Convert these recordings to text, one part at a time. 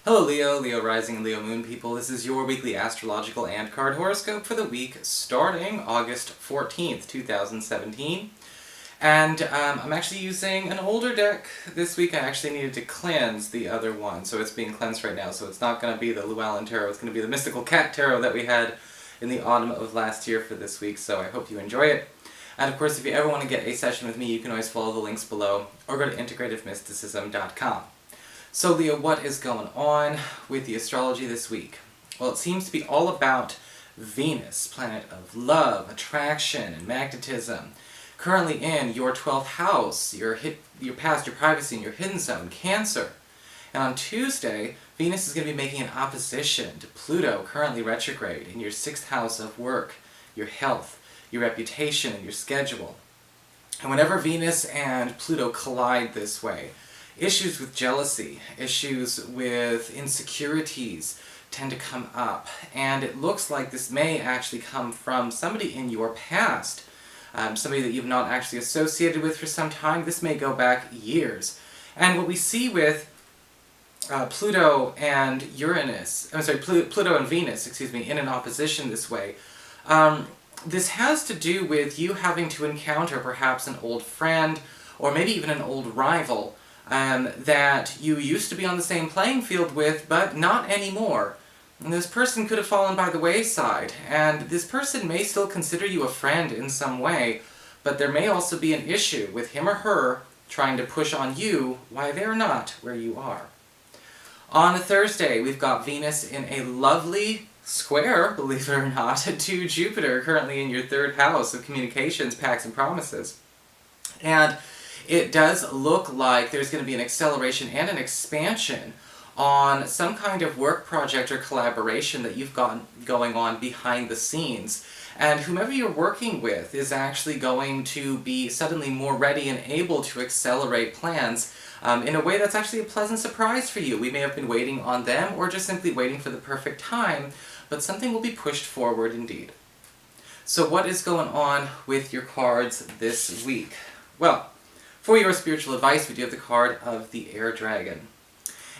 Hello Leo, Leo Rising and Leo Moon people. This is your weekly astrological and card horoscope for the week starting August 14th, 2017. And I'm actually using an older deck this week. I actually needed to cleanse the other one, so it's being cleansed right now. So it's not going to be the Llewellyn Tarot, it's going to be the Mystical Cat Tarot that we had in the autumn of last year for this week, so I hope you enjoy it. And of course, if you ever want to get a session with me, you can always follow the links below, or go to integrativemysticism.com. So Leo, what is going on with the astrology this week? Well, it seems to be all about Venus, planet of love, attraction, and magnetism, currently in your 12th house, your past, your privacy, and your hidden zone, Cancer. And on Tuesday, Venus is going to be making an opposition to Pluto, currently retrograde, in your 6th house of work, your health, your reputation, and your schedule. And whenever Venus and Pluto collide this way, issues with jealousy, issues with insecurities tend to come up, and it looks like this may actually come from somebody in your past, somebody that you've not actually associated with for some time. This may go back years. And what we see with Pluto and Pluto and Venus, in an opposition this way, this has to do with you having to encounter perhaps an old friend, or maybe even an old rival, that you used to be on the same playing field with, but not anymore. And this person could have fallen by the wayside, and this person may still consider you a friend in some way, but there may also be an issue with him or her trying to push on you why they're not where you are. On Thursday, we've got Venus in a lovely square, believe it or not, to Jupiter, currently in your 3rd house of communications, pacts, and promises. And it does look like there's going to be an acceleration and an expansion on some kind of work project or collaboration that you've got going on behind the scenes. And whomever you're working with is actually going to be suddenly more ready and able to accelerate plans in a way that's actually a pleasant surprise for you. We may have been waiting on them, or just simply waiting for the perfect time, but something will be pushed forward indeed. So what is going on with your cards this week? Well, for your spiritual advice, we do have the card of the Air Dragon.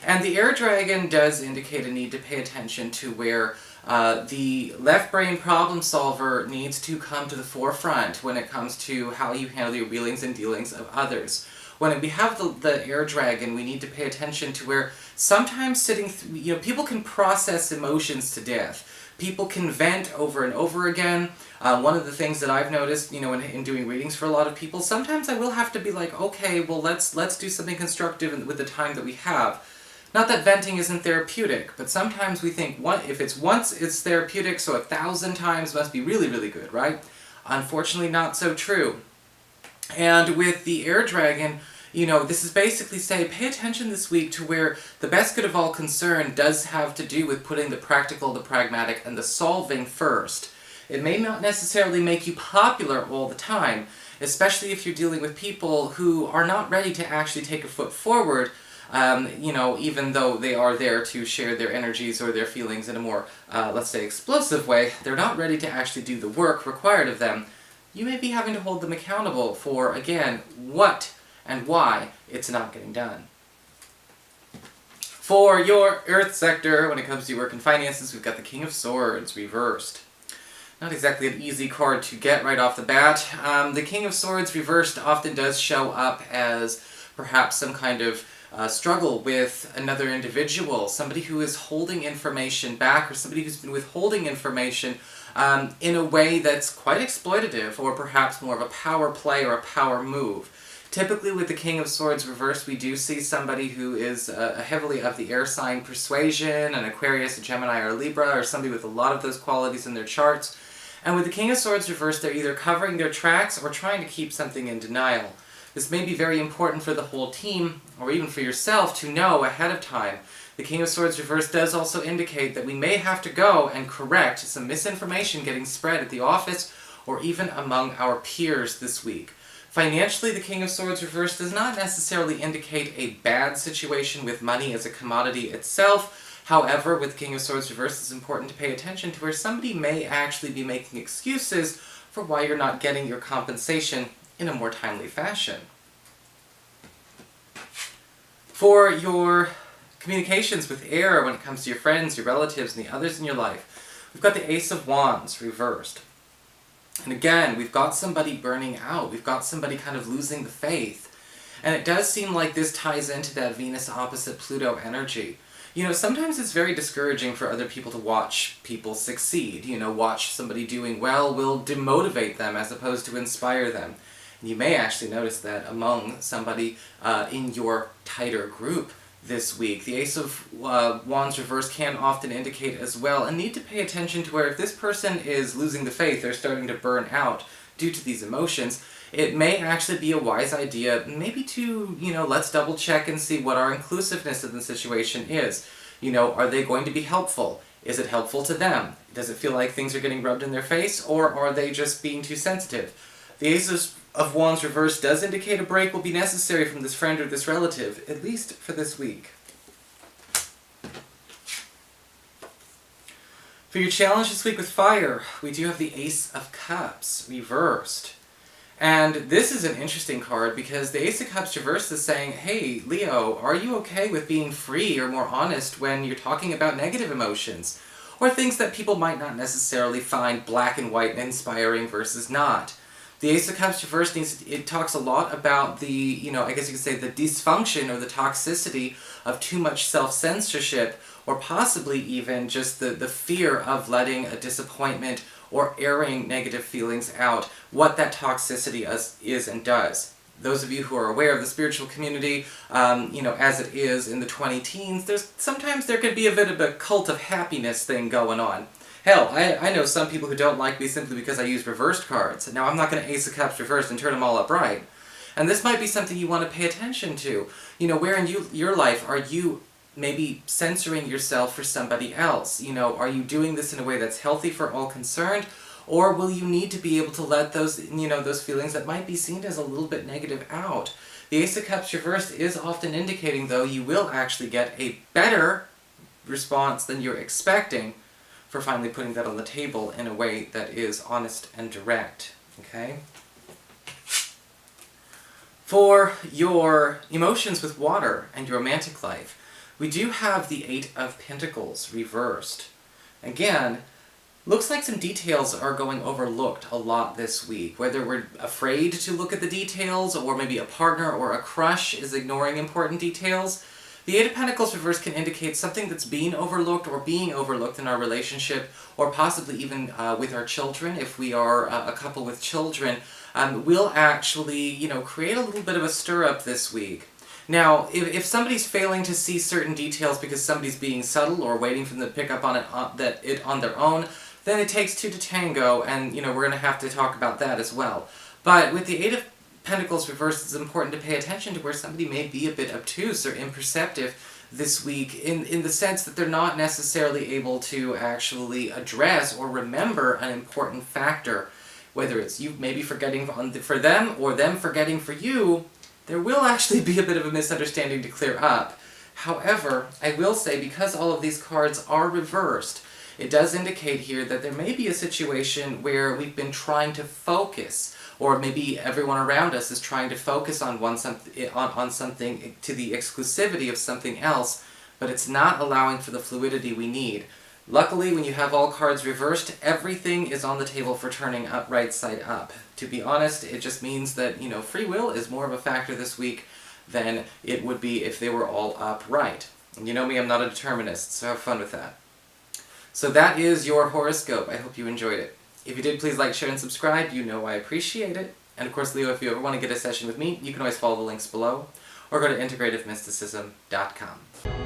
And the Air Dragon does indicate a need to pay attention to where the left brain problem solver needs to come to the forefront when it comes to how you handle your wheelings and dealings of others. When we have the Air Dragon, we need to pay attention to where sometimes people can process emotions to death. People can vent over and over again. One of the things that I've noticed, in doing readings for a lot of people, sometimes I will have to be like, okay, well, let's do something constructive with the time that we have. Not that venting isn't therapeutic, but sometimes we think, if it's once it's therapeutic, so 1,000 times must be really, really good, right? Unfortunately, not so true. And with the Air Dragon, this is basically saying, pay attention this week to where the best good of all concern does have to do with putting the practical, the pragmatic, and the solving first. It may not necessarily make you popular all the time, especially if you're dealing with people who are not ready to actually take a foot forward, even though they are there to share their energies or their feelings in a more, let's say, explosive way. They're not ready to actually do the work required of them. You may be having to hold them accountable for, again, what and why it's not getting done. For your Earth sector, when it comes to your work and finances, we've got the King of Swords reversed. Not exactly an easy card to get right off the bat. The King of Swords reversed often does show up as perhaps some kind of struggle with another individual, somebody who is holding information back, or somebody who's been withholding information in a way that's quite exploitative, or perhaps more of a power play or a power move. Typically with the King of Swords reversed, we do see somebody who is heavily of the air sign persuasion, an Aquarius, a Gemini, or a Libra, or somebody with a lot of those qualities in their charts. And with the King of Swords reversed, they're either covering their tracks or trying to keep something in denial. This may be very important for the whole team, or even for yourself, to know ahead of time. The King of Swords reversed does also indicate that we may have to go and correct some misinformation getting spread at the office, or even among our peers this week. Financially, the King of Swords reversed does not necessarily indicate a bad situation with money as a commodity itself. However, with King of Swords reversed, it's important to pay attention to where somebody may actually be making excuses for why you're not getting your compensation in a more timely fashion. For your communications with air when it comes to your friends, your relatives, and the others in your life. We've got the Ace of Wands reversed. And again, we've got somebody burning out. We've got somebody kind of losing the faith. And it does seem like this ties into that Venus opposite Pluto energy. You know, sometimes it's very discouraging for other people to watch people succeed. You know, watch somebody doing well will demotivate them as opposed to inspire them. And you may actually notice that among somebody in your tighter group this week. The Ace of Wands reverse can often indicate as well a need to pay attention to where if this person is losing the faith, they're starting to burn out due to these emotions, it may actually be a wise idea maybe to, you know, let's double check and see what our inclusiveness of the situation is. You know, are they going to be helpful? Is it helpful to them? Does it feel like things are getting rubbed in their face, or are they just being too sensitive? The Ace of Wands reverse does indicate a break will be necessary from this friend or this relative, at least for this week. For your challenge this week with fire, we do have the Ace of Cups reversed. And this is an interesting card because the Ace of Cups reversed is saying, hey, Leo, are you okay with being free or more honest when you're talking about negative emotions? Or things that people might not necessarily find black and white and inspiring versus not. The Ace of Cups reversed it talks a lot about the, you know, I guess you could say the dysfunction or the toxicity of too much self-censorship, or possibly even just the fear of letting a disappointment or airing negative feelings out, what that toxicity is and does. Those of you who are aware of the spiritual community, you know, as it is in the 20-teens, sometimes there can be a bit of a cult of happiness thing going on. Hell, I know some people who don't like me simply because I use reversed cards. Now, I'm not going to Ace of Cups reversed and turn them all upright. And this might be something you want to pay attention to. You know, where in your life are you maybe censoring yourself for somebody else? You know, are you doing this in a way that's healthy for all concerned? Or will you need to be able to let those, you know, those feelings that might be seen as a little bit negative out? The Ace of Cups reversed is often indicating, though, you will actually get a better response than you're expecting for finally putting that on the table in a way that is honest and direct, okay? For your emotions with water and your romantic life, we do have the Eight of Pentacles reversed. Again, looks like some details are going overlooked a lot this week, whether we're afraid to look at the details, or maybe a partner or a crush is ignoring important details. The Eight of Pentacles reversed can indicate something that's being overlooked or being overlooked in our relationship, or possibly even with our children, if we are a couple with children, will actually, you know, create a little bit of a stir-up this week. Now, if somebody's failing to see certain details because somebody's being subtle or waiting for them to pick up on it on their own, then it takes two to tango, and, you know, we're going to have to talk about that as well. But with the Eight of Pentacles reversed, it's important to pay attention to where somebody may be a bit obtuse or imperceptive this week in the sense that they're not necessarily able to actually address or remember an important factor. Whether it's you maybe forgetting for them or them forgetting for you, there will actually be a bit of a misunderstanding to clear up. However, I will say, because all of these cards are reversed, it does indicate here that there may be a situation where we've been trying to focus, or maybe everyone around us is trying to focus on something to the exclusivity of something else, but it's not allowing for the fluidity we need. Luckily, when you have all cards reversed, everything is on the table for turning up right side up. To be honest, it just means that, you know, free will is more of a factor this week than it would be if they were all upright. And you know me, I'm not a determinist, so have fun with that. So that is your horoscope. I hope you enjoyed it. If you did, please like, share, and subscribe. You know I appreciate it. And of course, Leo, if you ever want to get a session with me, you can always follow the links below, or go to integrativemysticism.com.